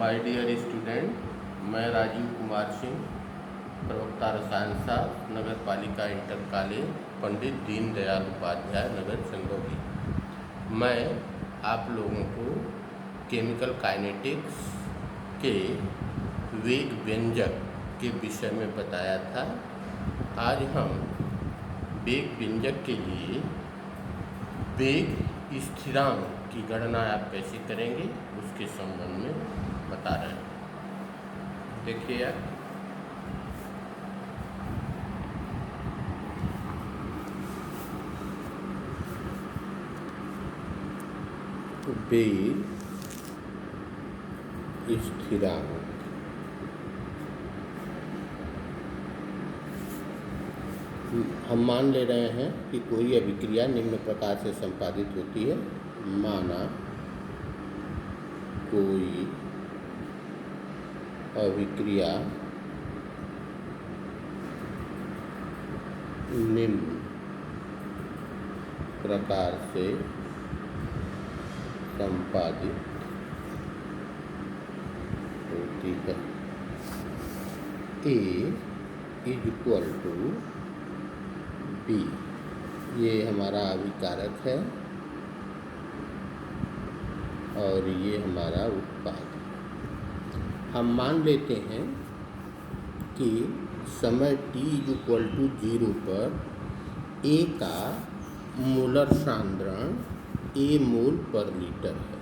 My dear student, मैं राजीव कुमार सिंह, प्रवक्ता रसायन शास्त्र, नगर पालिका इंटर कॉलेज, पंडित दीनदयाल उपाध्याय नगर, चंदौली। मैं आप लोगों को केमिकल काइनेटिक्स के वेग व्यंजक के विषय में बताया था। आज हम वेग व्यंजक के लिए वेग स्थिरांक की गणना आप कैसे करेंगे उसके संबंध में बता रहे हैं। देखिए आप, वेग स्थिरांक हम मान ले रहे हैं कि कोई अभिक्रिया निम्न प्रकार से संपादित होती है। माना कोई अभिक्रिया निम्न प्रकार से संपादित होती है। A is equal to B, ये हमारा अभिकारक है और ये हमारा उत्पाद। हम मान लेते हैं कि समय t इज इक्वल टू 0 पर A का मोलर सांद्रण A मोल पर लीटर है।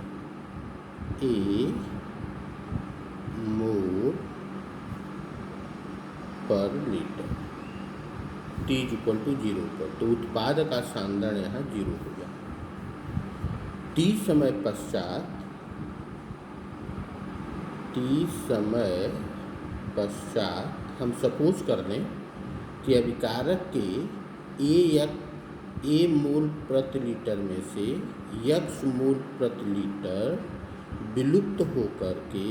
A मोल पर litre t is equal to 0 पर, तो उत्पाद का सांद्रण यहाँ 0 हो जाए। t समय पश्चात हम सपोज कर दें कि अभिकारक के A मोल प्रति लीटर में से x मोल प्रति लीटर विलुप्त होकर के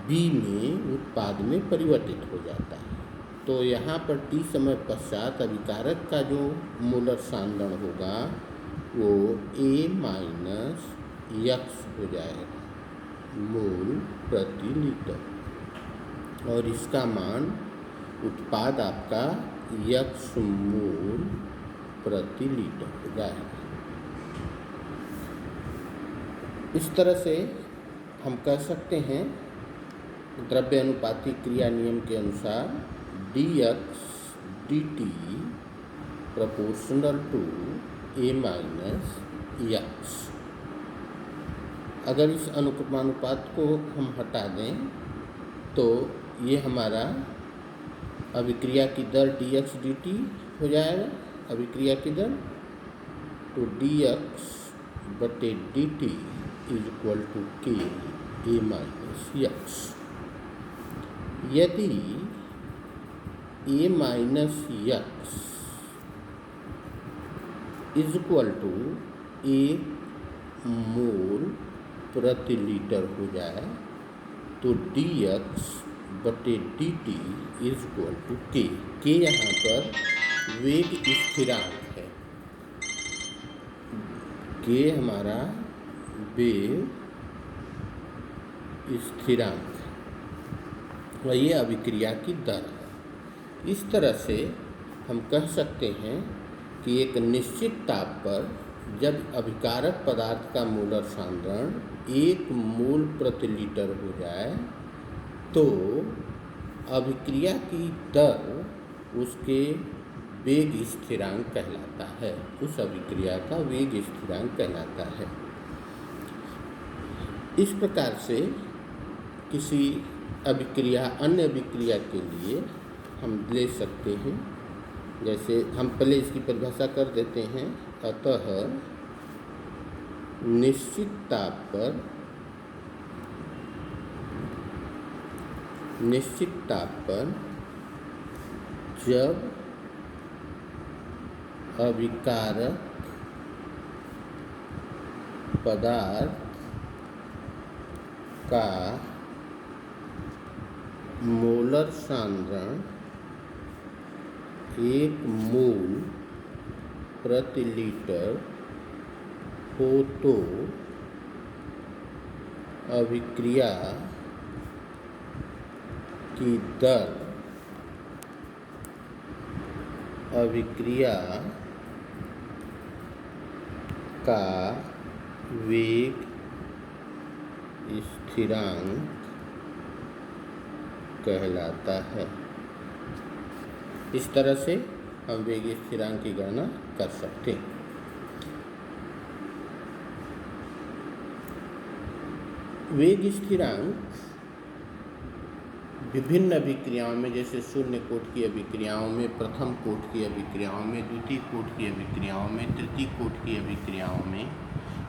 B में उत्पाद में परिवर्तित हो जाता है। तो यहाँ पर t समय पश्चात अभिकारक का जो मोलर सांद्रण होगा वो A माइनस x हो जाएगा मोल प्रति लीटर, और इसका मान उत्पाद आपका x मोल प्रति लीटर हो जाएगा। इस तरह से हम कह सकते हैं द्रव्य अनुपाती क्रिया नियम के अनुसार dx dt proportional to A minus x। अगर इस अनुक्रमानुपात को हम हटा दें तो ये हमारा अभिक्रिया की दर dx dt हो जाएगा। अभिक्रिया की दर तो dx बटे dt is equal to k A minus x। यदि A minus x is equal to 1 mole प्रति लीटर हो जाए तो dx बटे dt is equal to k। k यहाँ पर वेग स्थिरांक है। k हमारा वेग स्थिरांक है और ये अभिक्रिया की दर है। इस तरह से हम कह सकते हैं कि एक निश्चित ताप पर जब अभिकारक पदार्थ का मोलर सांद्रण 1 मोल प्रति लीटर हो जाए तो अभिक्रिया की दर उसके वेग स्थिरांक कहलाता है। उस अभिक्रिया का वेग स्थिरांक कहलाता है। इस प्रकार से किसी अभिक्रिया अन्य अभिक्रिया के लिए हम ले सकते हैं। जैसे हम पहले इसकी परिभाषा कर देते हैं। अतः निश्चित ताप पर जब अभिकारक पदार्थ का मोलर सांद्रण 1 मोल प्रति लीटर हो तो अभिक्रिया की दर अभिक्रिया का वेग स्थिरांक कहलाता है। इस तरह से हम वेग स्थिरांक की गणना कर सकते हैं। वेग स्थिरांक विभिन्न अभिक्रियाओं में, जैसे शून्य कोट की अभिक्रियाओं में, प्रथम कोट की अभिक्रियाओं में, द्वितीय कोट की अभिक्रियाओं में, तृतीय कोट की अभिक्रियाओं में,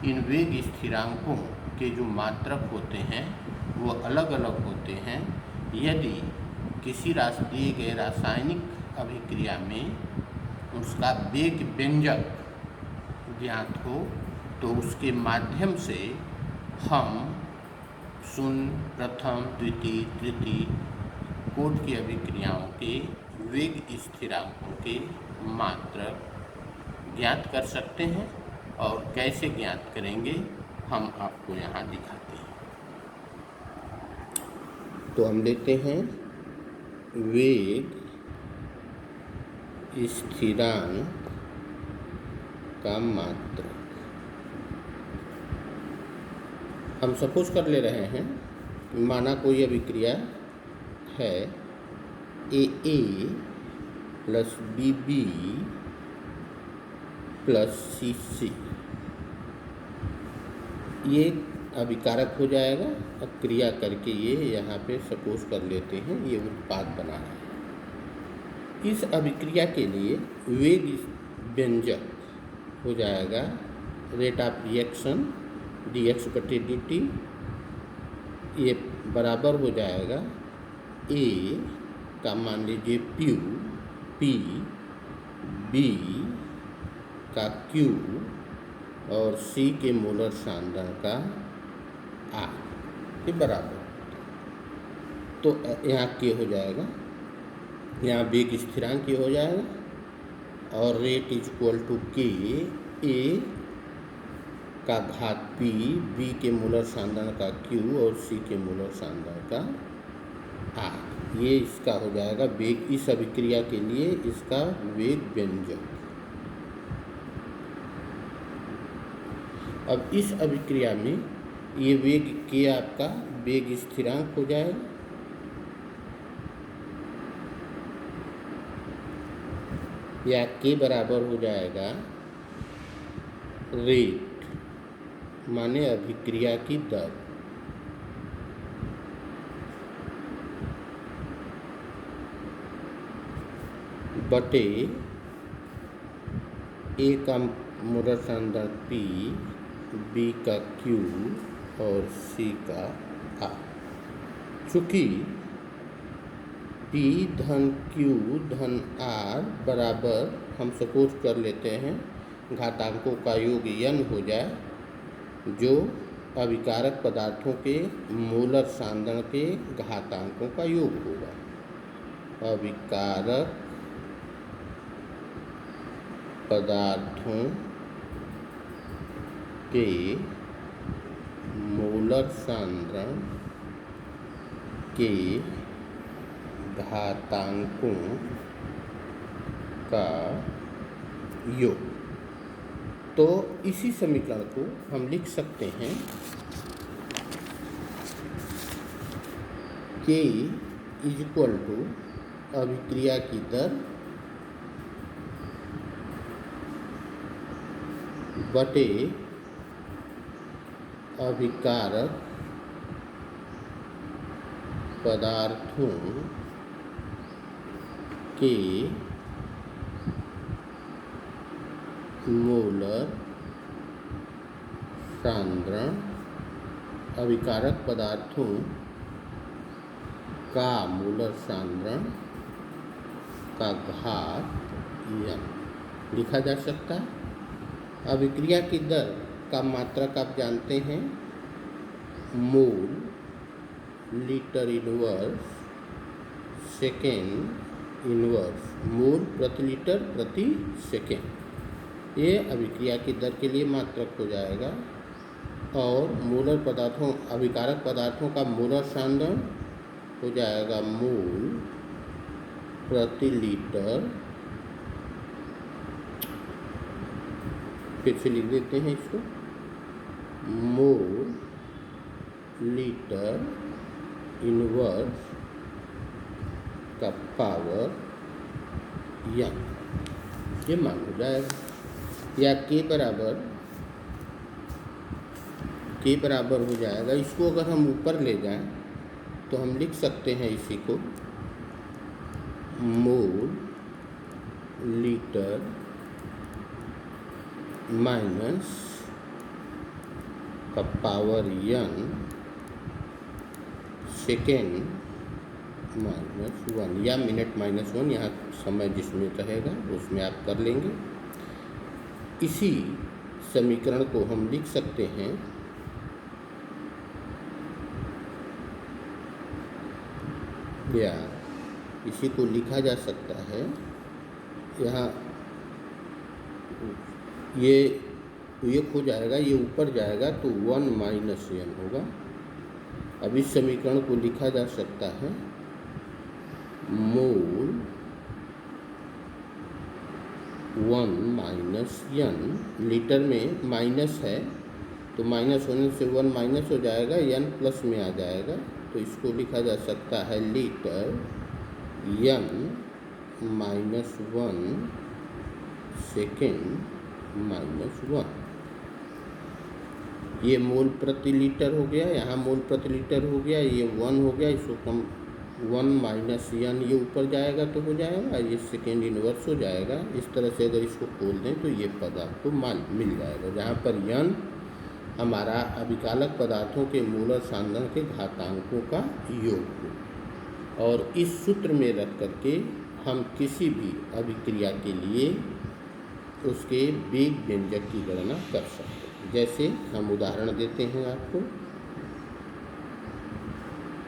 इन वेग स्थिरांकों के जो मात्रक होते हैं वो अलग अलग होते हैं। यदि किसी दिए गए रासायनिक अभिक्रिया में उसका वेग व्यंजक ज्ञात हो तो उसके माध्यम से हम शून्य, प्रथम, द्वितीय, तृतीय कोट की अभिक्रियाओं के वेग स्थिरांकों के मात्रक ज्ञात कर सकते हैं। और कैसे ज्ञात करेंगे हम आपको यहाँ दिखाते हैं। तो हम लेते हैं वेग स्थिरांक का मात्रक। हम सपोज कर ले रहे हैं, माना कोई अभिक्रिया है AA plus BB plus CC, ये अभिकारक हो जाएगा। अब क्रिया करके ये यहाँ पे सपोज कर लेते हैं ये उत्पाद बना है। इस अभिक्रिया के लिए वेग व्यंजक हो जाएगा रेट ऑफ रिएक्शन dx/dt, ये बराबर हो जाएगा A का मान लीजिए Q, P, B का Q और C के मोलर सांद्रण का R के बराबर। तो यहाँ K हो जाएगा, यहाँ वेग स्थिरांक हो जाएगा और rate is equal to K A का घात P, B के मोलर सांद्रण का Q और C के मोलर सांद्रण का R। ये इसका हो जाएगा वेग, इस अभिक्रिया के लिए इसका वेग व्यंजक। अब इस अभिक्रिया में ये वेग K आपका वेग स्थिरांक हो जाएगा। या K बराबर हो जाएगा रेट माने अभिक्रिया की दर बटे A का मोलर सांद्रण P, B का Q और C का R। चूँकि P धन Q धन R बराबर, हम सपोज कर लेते हैं घातांकों का योग n हो जाए, जो अभिकारक पदार्थों के मोलर सांद्रण के घातांकों का योग होगा। अभिकारक पदार्थों के मोलर सांद्रण के घातांकों का योग। तो इसी समीकरण को हम लिख सकते हैं K इज इक्वल टू अभिक्रिया की दर बटे अभिकारक पदार्थों के मोलर सांद्रण, अभिकारक पदार्थों का मोलर सांद्रण का घात n लिखा जा सकता है। अभिक्रिया की दर का मात्रक आप जानते हैं, mole litre inverse second inverse, mole प्रति लीटर प्रति सेकेंड। ये अभिक्रिया की दर के लिए मात्रक हो जाएगा और मोलर पदार्थों अभिकारक पदार्थों का मोलर सांद्रण हो जाएगा मोल प्रति लीटर। फिर से लिख देते हैं इसको, मोल लीटर इनवर्स का पावर यन, ये मान हो जाएगा। या के बराबर हो जाएगा। इसको अगर हम ऊपर ले जाएं तो हम लिख सकते हैं इसी को मोल लीटर माइनस का पावर यन सेकेंड -1 या मिनट -1, यहाँ समय जिसमें रहेगा उसमें आप कर लेंगे। इसी समीकरण को हम लिख सकते हैं या इसी को लिखा जा सकता है, यहाँ ये खो जाएगा, ये ऊपर जाएगा तो 1 माइनस n होगा। अब इस समीकरण को लिखा जा सकता है मोल 1 माइनस n, लीटर में माइनस है तो माइनस होने से 1 माइनस हो जाएगा, n प्लस में आ जाएगा, तो इसको लिखा जा सकता है लीटर n -1 सेकेंड -1। ये मोल प्रति लीटर हो गया, यहाँ मोल प्रति लीटर हो गया, ये 1 हो गया, इसको कम 1 माइनस n ये ऊपर जाएगा तो हो जाएगा, ये सेकेंड इनवर्स हो जाएगा। इस तरह से अगर इसको खोल दें तो ये पद आपको मिल जाएगा, जहाँ पर n हमारा अभिकालक पदार्थों के मोलर सांद्रण के घातांकों का योग हो। और इस सूत्र में रख करके हम किसी भी अभिक्रिया के लिए उसके वेग व्यंजक की गणना कर सकते हैं। जैसे हम उदाहरण देते हैं आपको।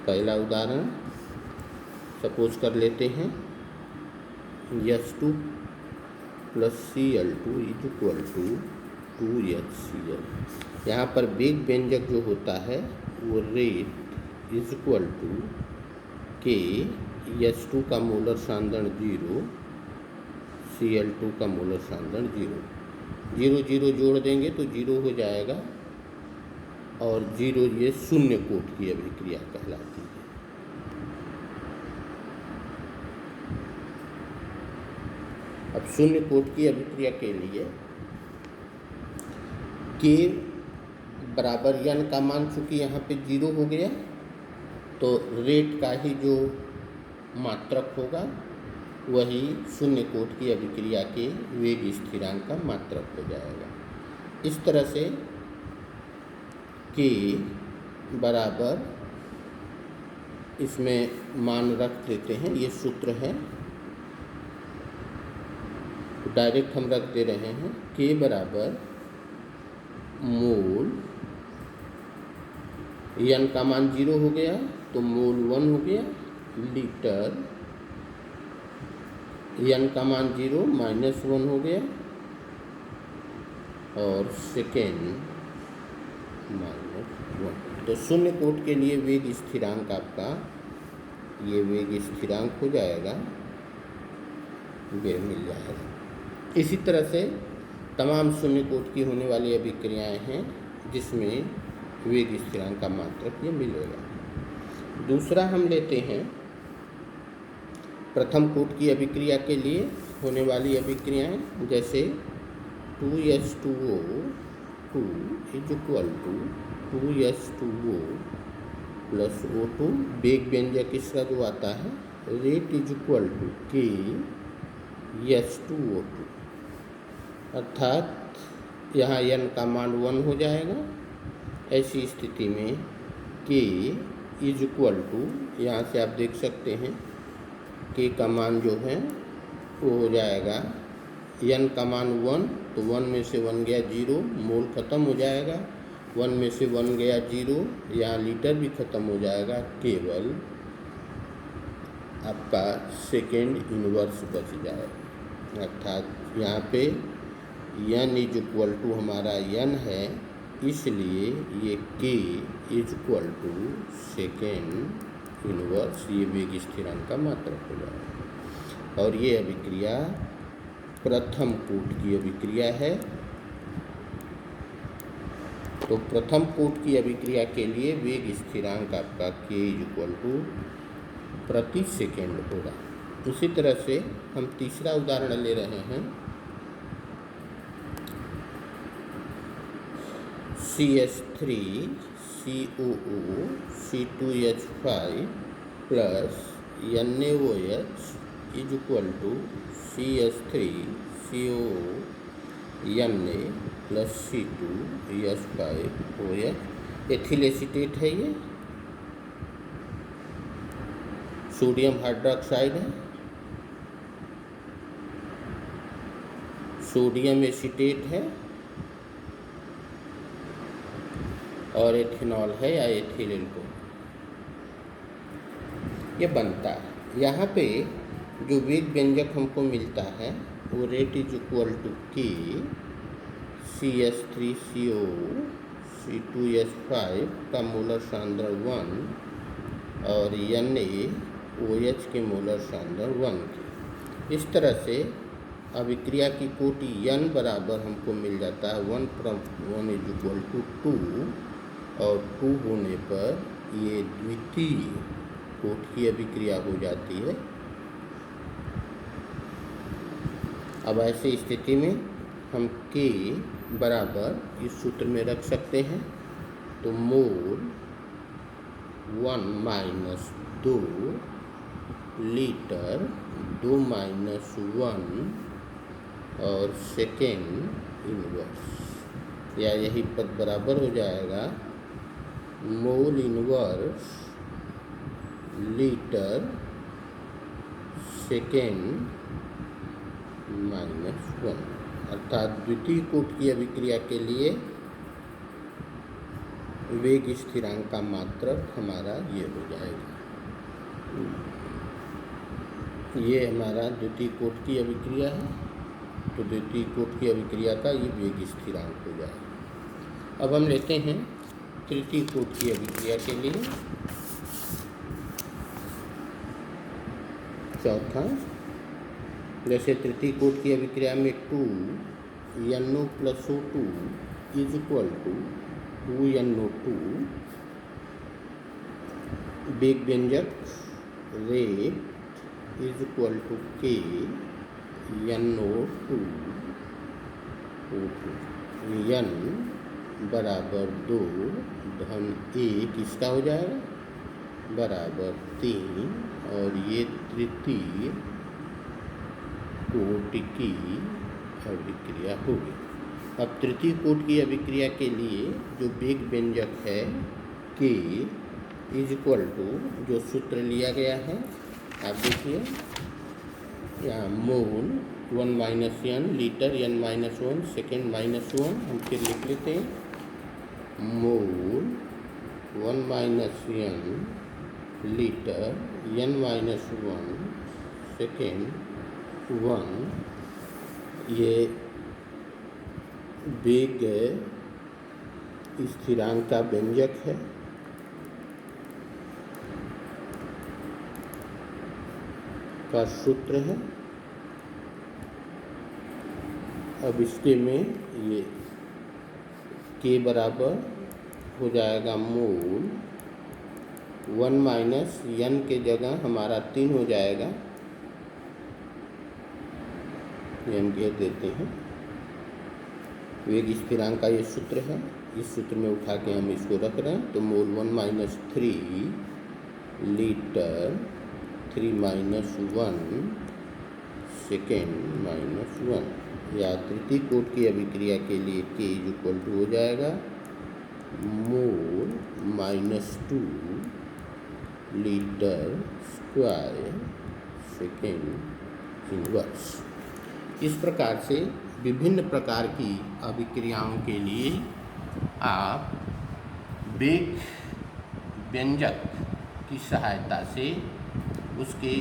पहला उदाहरण सपोज कर लेते हैं H2 + Cl2 = 2HCl। यहाँ पर वेग व्यंजक जो होता है वो रेट = के H2 का मोलर सांद्रण 0, Cl2 का मोलर सांद्रण 0, 0 0 जोड़ देंगे तो 0 हो जाएगा, और 0 ये शून्य कोट की अभिक्रिया कहलाती है। अब शून्य कोट की अभिक्रिया के लिए के बराबर n का मान चूँकि यहाँ पे 0 हो गया तो रेट का ही जो मात्रक होगा वही शून्य कोट की अभिक्रिया के वेग स्थिरांक का मात्रक हो जाएगा। इस तरह से के बराबर इसमें मान रख देते हैं, ये सूत्र है, डायरेक्ट हम रख दे रहे हैं। के बराबर मोल n का मान 0 हो गया तो मोल 1 हो गया, लीटर n का मान 0 -1 हो गया, और सेकेंड -1। तो शून्य कोट के लिए वेग स्थिरांक आपका ये वेग स्थिरांक हो जाएगा, वेग मिल जाएगा। इसी तरह से तमाम शून्य कोट की होने वाली अभिक्रियाएं हैं जिसमें वेग स्थिरांक का मात्रक ये मिलेगा। दूसरा हम लेते हैं प्रथम कोट की अभिक्रिया के लिए होने वाली अभिक्रियाएं, जैसे 2H2O 2 = 2H2O + O2। वेग व्यंजक इसका जो आता है रेट = के H2O2, अर्थात यहाँ n का मान 1 हो जाएगा। ऐसी स्थिति में के = यहाँ से आप देख सकते हैं के का मान जो है वो हो जाएगा n का मान 1, तो 1 में से 1 गया 0, मोल ख़त्म हो जाएगा, 1 में से 1 गया 0, यहाँ लीटर भी ख़त्म हो जाएगा, केवल आपका सेकेंड इनवर्स बच जाएगा। अर्थात यहाँ पे n = हमारा n है इसलिए ये k is equal to second inverse, ये वेग स्थिरांक का मात्रक हो जाएगा। और ये अभिक्रिया प्रथम कोट की अभिक्रिया है। तो प्रथम कोट की अभिक्रिया के लिए वेग स्थिरांक आपका k इज इक्वल टू प्रति सेकेंड होगा। उसी तरह से हम तीसरा उदाहरण ले रहे हैं। CH3 COO C2H5 plus NaOH is equal to CH3 COO Na plus C2H5OH ethyl acetate है। ये सोडियम हाइड्रोक्साइड है, सोडियम एसीटेट है और एथेनॉल है या एथिल एल्कोहल, ये बनता है। यहाँ पे जो वेग व्यंजक हमको मिलता है वो rate is equal to k CH3CO C2H5 का मोलर सांद्र 1 और NaOH के मोलर सांद्र 1। इस तरह से अभिक्रिया की कोटि n बराबर हमको मिल जाता है 1 इज इक्वल टू 2, और 2 होने पर ये द्वितीय कोट की अभिक्रिया हो जाती है। अब ऐसी स्थिति में हम k बराबर इस सूत्र में रख सकते हैं। तो मोल 1 माइनस 2 लीटर 2 माइनस 1 और सेकेंड इनवर्स, या यही पद बराबर हो जाएगा mole inverse litre second minus 1, अर्थात द्वितीय कोट की अभिक्रिया के लिए वेग स्थिरांक का मात्रक हमारा ये हो जाएगा। ये हमारा द्वितीय कोट की अभिक्रिया है, तो द्वितीय कोट की अभिक्रिया का ये वेग स्थिरांक हो जाएगा। अब हम लेते हैं तृतीय कोट की अभिक्रिया के लिए चौथा। जैसे तृतीय कोट की अभिक्रिया में 2NO plus O2 is equal to 2NO2, वेग व्यंजक rate is equal to k NO2 O2, n बराबर 2 धन 1 इसका हो जाएगा बराबर 3, और ये तृतीय कोट की अभिक्रिया होगी। अब तृतीय कोट की अभिक्रिया के लिए जो वेग व्यंजक है k इज इक्वल टू, जो सूत्र लिया गया है आप देखिए यहाँ मोल 1 minus n litre n minus 1 second minus 1, हम फिर लिख लेते हैं मोल 1 minus n litre n minus 1 second 1, ये वेग स्थिरांक का व्यंजक है। का सूत्र है। अब इसके में ये k बराबर हो जाएगा मोल 1 माइनस n के जगह हमारा 3 हो जाएगा, ये हम कह देते हैं। वेग स्थिरांक का ये सूत्र है, इस सूत्र में उठा के हम इसको रख रहे हैं। तो मोल 1 minus 3 litre 3 minus 1 second minus 1, या तृतीय कोट की अभिक्रिया के लिए k इज इक्वल टू हो जाएगा mole minus 2 litre square second inverse. इस प्रकार से विभिन्न प्रकार की अभिक्रियाओं के लिए आप वेग व्यंजक की सहायता से उसके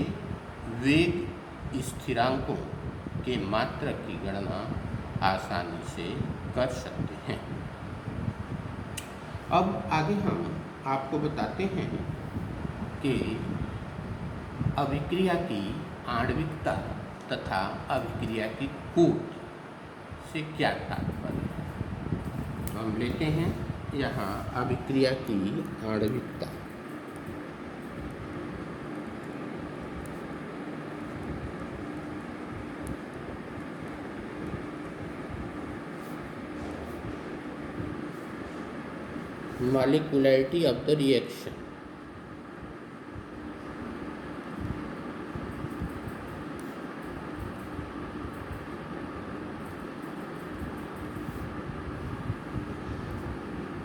वेग स्थिरांकों के मात्रक की गणना आसानी से कर सकते हैं। अब आगे हम आपको बताते हैं कि अभिक्रिया की आणविकता तथा अभिक्रिया की कूट से क्या तात्पर्य है। हम लेते हैं यहाँ अभिक्रिया की आणविकता। Molecularity of the reaction।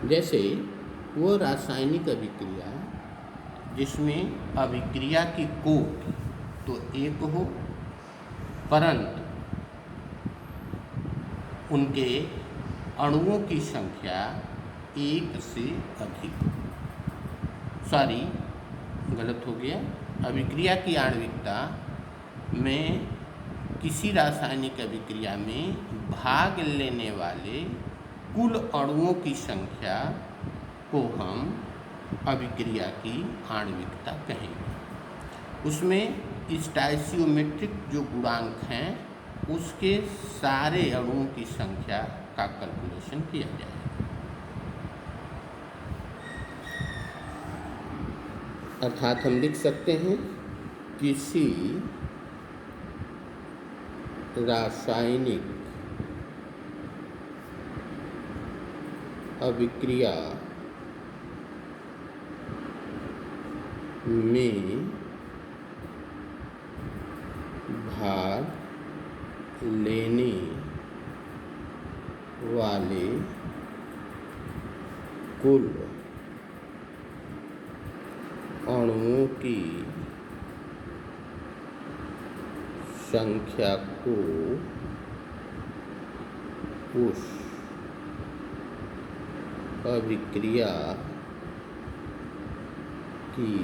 जैसे वो रासायनिक अभिक्रिया जिसमें अभिक्रिया की कोट तो एक हो, परंतु उनके अणुओं की संख्या एक से अधिक। सॉरी, गलत हो गया। अभिक्रिया की आणविकता में किसी रासायनिक अभिक्रिया में भाग लेने वाले कुल अणुओं की संख्या को हम अभिक्रिया की आणविकता कहेंगे। उसमें स्टोइचियोमेट्रिक जो गुणांक हैं उसके सारे अणुओं की संख्या का कैलकुलेशन किया जाएगा। अर्थात हम लिख सकते हैं किसी रासायनिक अभिक्रिया में भाग लेने वाले कुल अणुओं की संख्या को उस अभिक्रिया की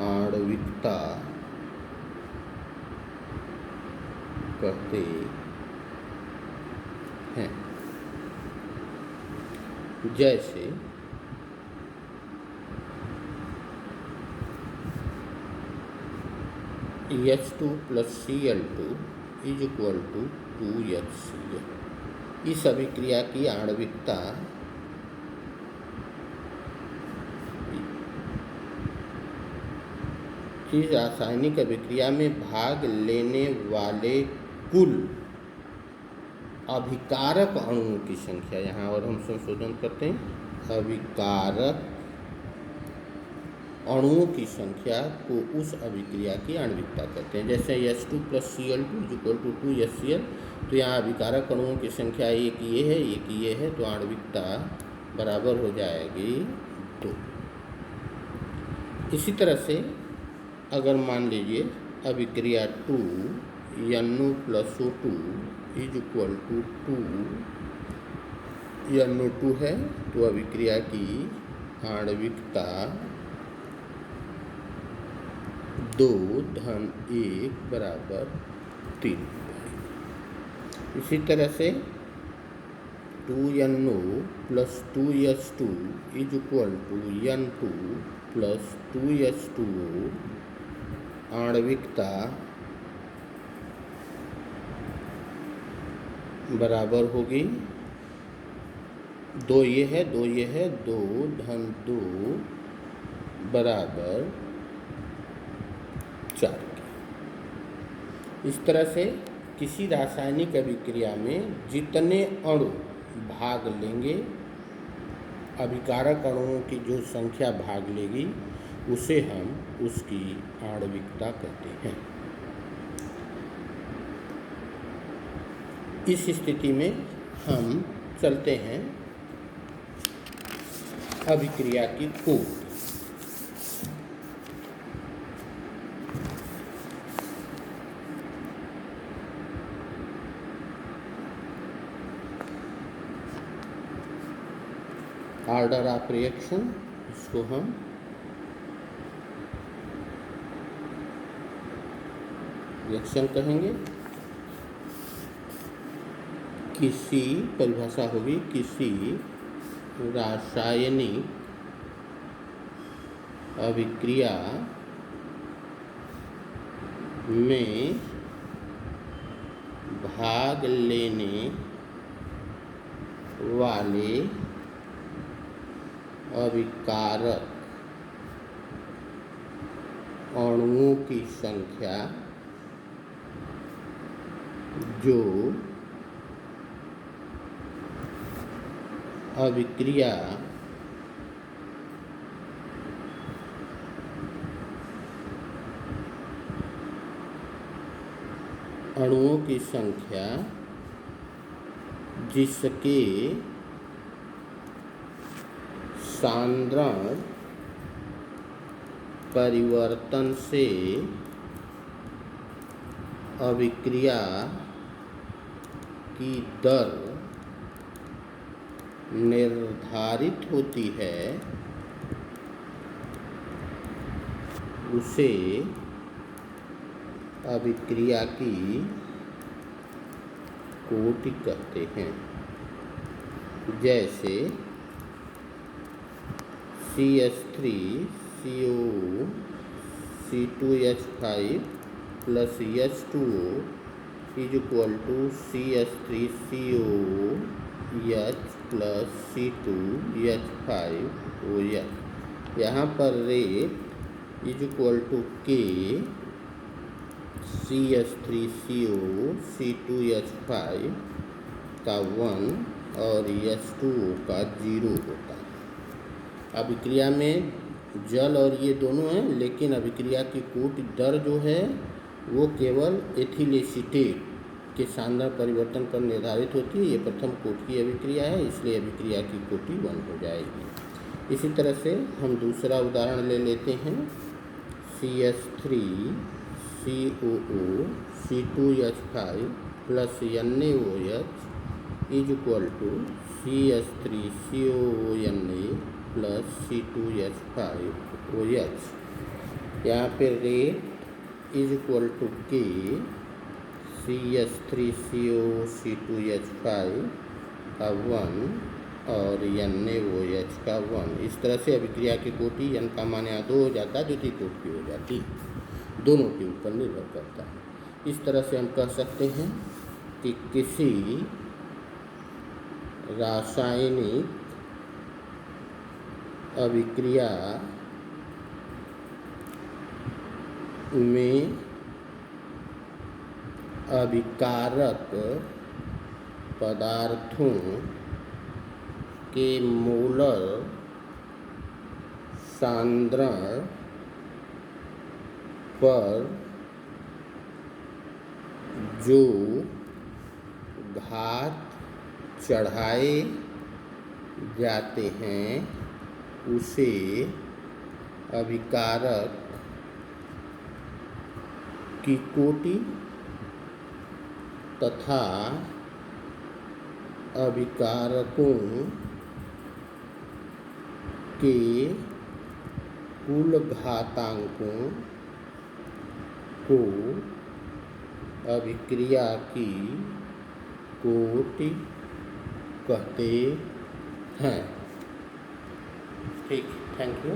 आणविकता कहते हैं। जैसे H2 + Cl2 = 2HCl। इस अभिक्रिया की आणविकता की रासायनिक अभिक्रिया में भाग लेने वाले कुल अभिकारक अणुओं की संख्या, यहाँ और हम संशोधन करते हैं, अभिकारक अणुओं की संख्या को उस अभिक्रिया की आणविकता कहते हैं। जैसे H2 + Cl2 = 2HCl, तो यहाँ अभिकारक अणुओं की संख्या एक ये है, एक ये है, तो आणविकता बराबर हो जाएगी 2। इसी तरह से अगर मान लीजिए अभिक्रिया 2 NO + O2 = 2 NO2 है, तो अभिक्रिया की आणविकता 2 - 1 = 3। इसी तरह से 2NO + 2H2 = N2 + 2H2O, आणविकता बराबर होगी 2 ये है, 2 ये है, 2 - 2 = 4। इस तरह से किसी रासायनिक अभिक्रिया में जितने अणु भाग लेंगे, अभिकारक अणुओं की जो संख्या भाग लेगी, उसे हम उसकी आणविकता कहते हैं। इस स्थिति में हम चलते हैं अभिक्रिया की कूट। ऑर्डर ऑफ रिएक्शन, इसको हम रिएक्शन कहेंगे। किसी परिभाषा होगी, किसी रासायनिक अभिक्रिया में भाग लेने वाले अभिकारक अणुओं की संख्या जो अभिक्रिया अणुओं की संख्या जिसके सांद्रण परिवर्तन से अभिक्रिया की दर निर्धारित होती है उसे अभिक्रिया की कोटि कहते हैं। जैसे CH3CO C2H5 plus H2O is equal to CH3COH plus C2H5OH। यहाँ पर rate is equal to K CH3CO C2H5 का 1 और H2O का 0 होता है। अभिक्रिया में जल और ये दोनों हैं, लेकिन अभिक्रिया की कोटि दर जो है वो केवल एथिल एसीटेट के सांद्रण परिवर्तन पर निर्धारित होती है। ये प्रथम कोटि की अभिक्रिया है, इसलिए अभिक्रिया की कोटि 1 हो जाएगी। इसी तरह से हम दूसरा उदाहरण ले लेते हैं। CH3COO C2H5 plus NaOH is equal to CH3COONa plus C2H5OH। यहाँ पे rate is equal to K CH3CO C2H5 का 1 और NaOH का 1। इस तरह से अभिक्रिया की कोटि N का मान यहाँ 2 हो जाता है, द्वितीय कोटि की हो जाती है। दोनों के ऊपर निर्भर करता है। इस तरह से हम कह सकते हैं कि किसी रासायनिक अभिक्रिया में अभिकारक पदार्थों के मोलर सांद्रण पर जो घात चढ़ाए जाते हैं उसे अभिकारक की कोटि तथा अभिकारकों के कुल घातांकों को अभिक्रिया की कोटि कहते हैं। ठीक, थैंक यू।